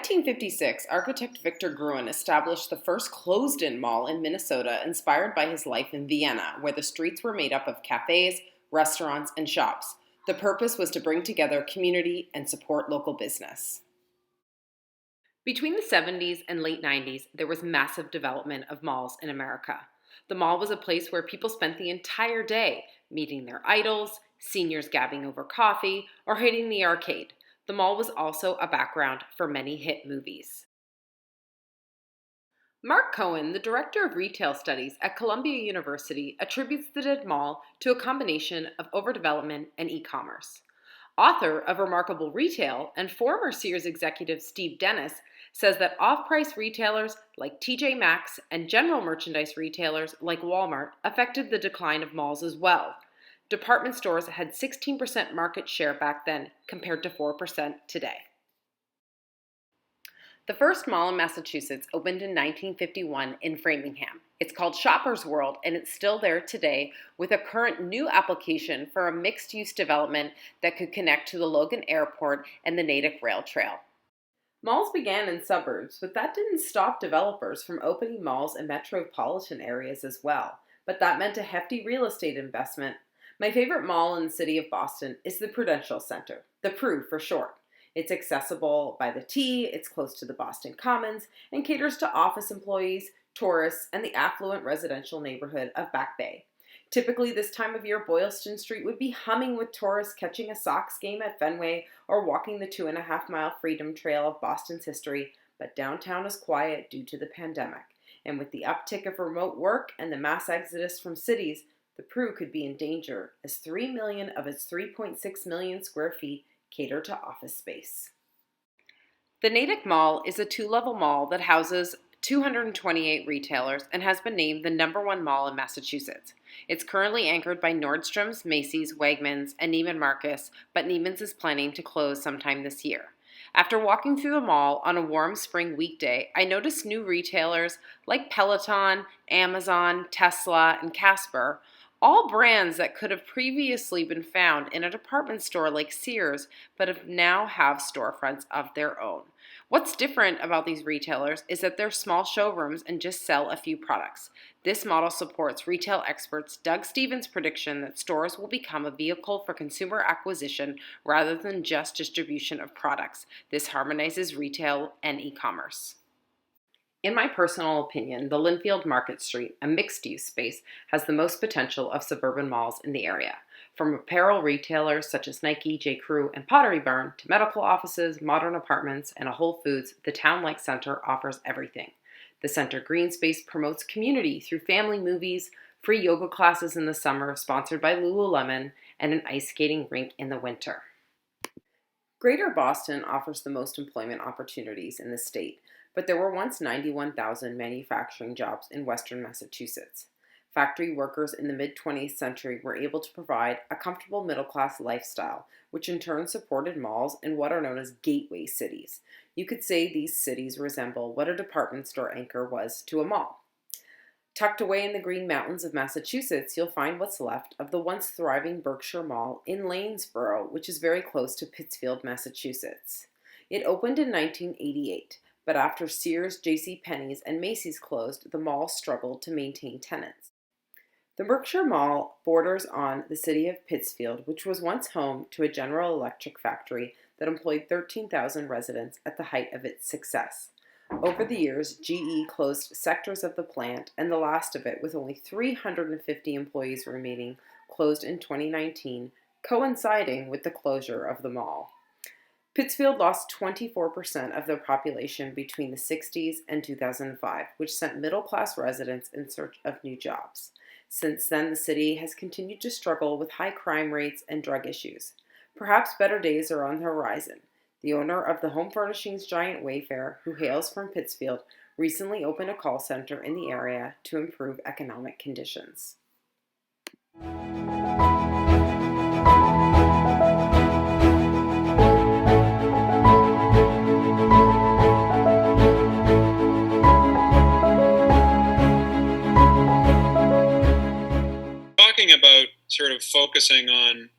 1956, architect Victor Gruen established the first closed-in mall in Minnesota inspired by his life in Vienna, where the streets were made up of cafes, restaurants, and shops. The purpose was to bring together community and support local business. Between the 70s and late 90s, there was massive development of malls in America. The mall was a place where people spent the entire day meeting their idols, seniors gabbing over coffee, or hitting the arcade. The mall was also a background for many hit movies. Mark Cohen, the director of retail studies at Columbia University, attributes the dead mall to a combination of overdevelopment and e-commerce. Author of Remarkable Retail and former Sears executive Steve Dennis says that off-price retailers like TJ Maxx and general merchandise retailers like Walmart affected the decline of malls as well. Department stores had 16% market share back then compared to 4% today. The first mall in Massachusetts opened in 1951 in Framingham. It's called Shoppers World, and it's still there today with a current new application for a mixed-use development that could connect to the Logan Airport and the Natick Rail Trail. Malls began in suburbs, but that didn't stop developers from opening malls in metropolitan areas as well. But that meant a hefty real estate investment. My favorite mall in the city of Boston is the Prudential Center, the Pru for short. It's accessible by the T, it's close to the Boston Commons, and caters to office employees, tourists, and the affluent residential neighborhood of Back Bay. Typically this time of year, Boylston Street would be humming with tourists catching a Sox game at Fenway or walking the 2.5-mile Freedom Trail of Boston's history, but downtown is quiet due to the pandemic. And with the uptick of remote work and the mass exodus from cities, the Pru could be in danger as 3 million of its 3.6 million square feet cater to office space. The Natick Mall is a 2-level mall that houses 228 retailers and has been named the #1 mall in Massachusetts. It's currently anchored by Nordstrom's, Macy's, Wegmans, and Neiman Marcus, but Neiman's is planning to close sometime this year. After walking through the mall on a warm spring weekday, I noticed new retailers like Peloton, Amazon, Tesla, and Casper, all brands that could have previously been found in a department store like Sears, but now have storefronts of their own. What's different about these retailers is that they're small showrooms and just sell a few products. This model supports retail experts Doug Stevens' prediction that stores will become a vehicle for consumer acquisition rather than just distribution of products. This harmonizes retail and e-commerce. In my personal opinion, the Lynnfield Market Street, a mixed-use space, has the most potential of suburban malls in the area. From apparel retailers such as Nike, J.Crew, and Pottery Barn to medical offices, modern apartments, and a Whole Foods, the town-like center offers everything. The center green space promotes community through family movies, free yoga classes in the summer sponsored by Lululemon, and an ice skating rink in the winter. Greater Boston offers the most employment opportunities in the state, but there were once 91,000 manufacturing jobs in western Massachusetts. Factory workers in the mid-20th century were able to provide a comfortable middle-class lifestyle, which in turn supported malls in what are known as gateway cities. You could say these cities resemble what a department store anchor was to a mall. Tucked away in the Green Mountains of Massachusetts, you'll find what's left of the once thriving Berkshire Mall in Lanesboro, which is very close to Pittsfield, Massachusetts. It opened in 1988. But after Sears, JCPenney's, and Macy's closed, the mall struggled to maintain tenants. The Berkshire Mall borders on the city of Pittsfield, which was once home to a General Electric factory that employed 13,000 residents at the height of its success. Over the years, GE closed sectors of the plant, and the last of it, with only 350 employees remaining, closed in 2019, coinciding with the closure of the mall. Pittsfield lost 24% of their population between the 60s and 2005, which sent middle-class residents in search of new jobs. Since then, the city has continued to struggle with high crime rates and drug issues. Perhaps better days are on the horizon. The owner of the home furnishings giant Wayfair, who hails from Pittsfield, recently opened a call center in the area to improve economic conditions. Talking about sort of focusing on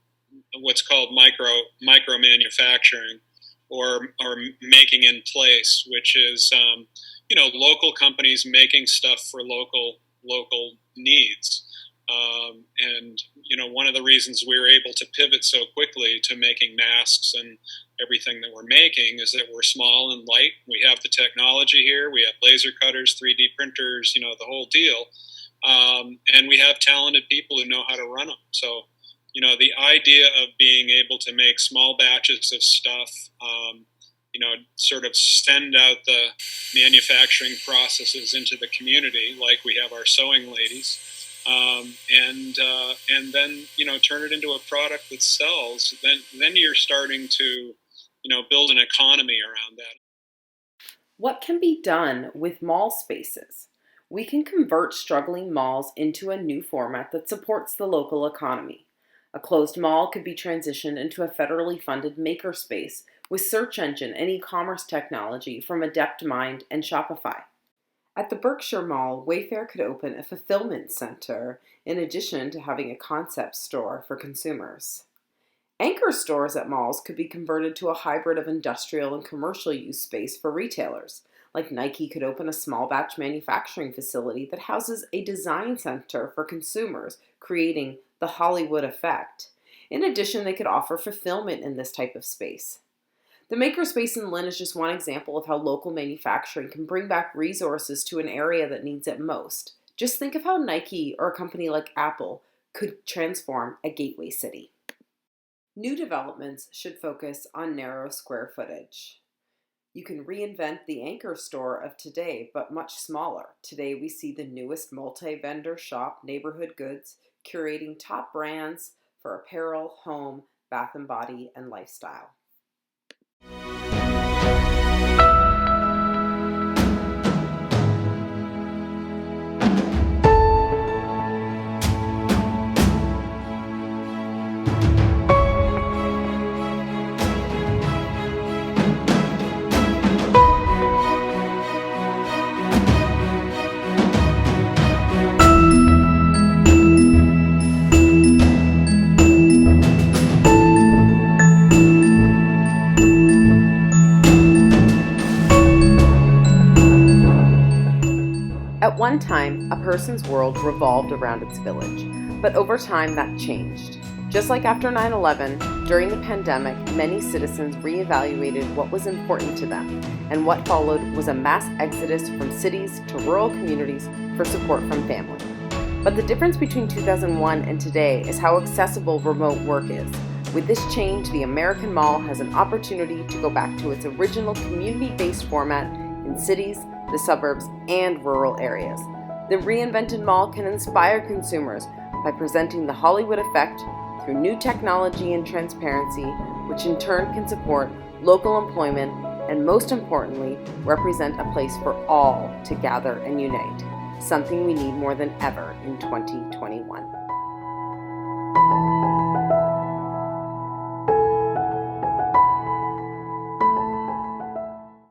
what's called micro manufacturing, or making in place, which is local companies making stuff for local needs. And one of the reasons we were able to pivot so quickly to making masks and everything that we're making is that we're small and light. We have the technology here. We have laser cutters, 3D printers, the whole deal. And we have talented people who know how to run them. So, the idea of being able to make small batches of stuff, sort of send out the manufacturing processes into the community, like we have our sewing ladies, and then turn it into a product that sells. Then you're starting to build an economy around that. What can be done with mall spaces? We can convert struggling malls into a new format that supports the local economy. A closed mall could be transitioned into a federally funded makerspace with search engine and e-commerce technology from AdeptMind and Shopify. At the Berkshire Mall, Wayfair could open a fulfillment center in addition to having a concept store for consumers. Anchor stores at malls could be converted to a hybrid of industrial and commercial use space for retailers. Like Nike could open a small batch manufacturing facility that houses a design center for consumers, creating the Hollywood effect. In addition, they could offer fulfillment in this type of space. The makerspace in Lynn is just one example of how local manufacturing can bring back resources to an area that needs it most. Just think of how Nike or a company like Apple could transform a gateway city. New developments should focus on narrow square footage. You can reinvent the anchor store of today, but much smaller. Today we see the newest multi-vendor shop, Neighborhood Goods, curating top brands for apparel, home, bath and body, and lifestyle. At one time, a person's world revolved around its village, but over time that changed. Just like after 9/11, during the pandemic, many citizens reevaluated what was important to them, and what followed was a mass exodus from cities to rural communities for support from family. But the difference between 2001 and today is how accessible remote work is. With this change, the American mall has an opportunity to go back to its original community-based format in cities, the suburbs, and rural areas. The reinvented mall can inspire consumers by presenting the Hollywood effect through new technology and transparency, which in turn can support local employment and, most importantly, represent a place for all to gather and unite, something we need more than ever in 2021.